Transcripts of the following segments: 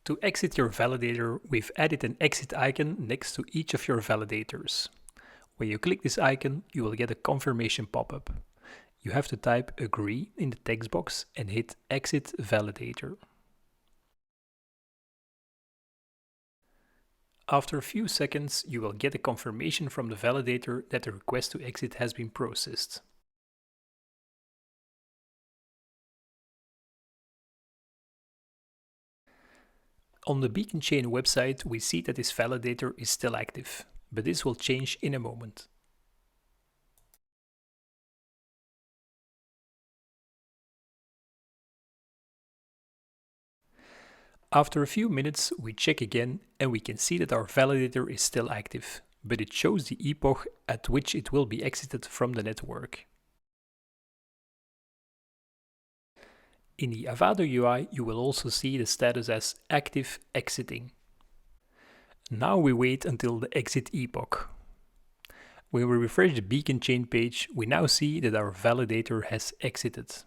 To exit your validator, we've added an exit icon next to each of your validators. When you click this icon, you will get a confirmation pop-up. You have to type agree in the text box and hit exit validator. After a few seconds, you will get a confirmation from the validator that the request to exit has been processed. On the Beacon Chain website, we see that this validator is still active, but this will change in a moment. After a few minutes, we check again and we can see that our validator is still active, but it shows the epoch at which it will be exited from the network. In the Avado UI, you will also see the status as active exiting. Now we wait until the exit epoch. When we refresh the Beacon Chain page, we now see that our validator has exited.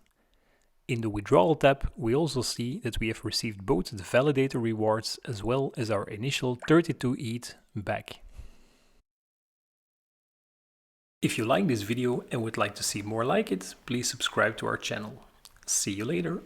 In the withdrawal tab, we also see that we have received both the validator rewards as well as our initial 32 ETH back. If you like this video and would like to see more like it, please subscribe to our channel. See you later.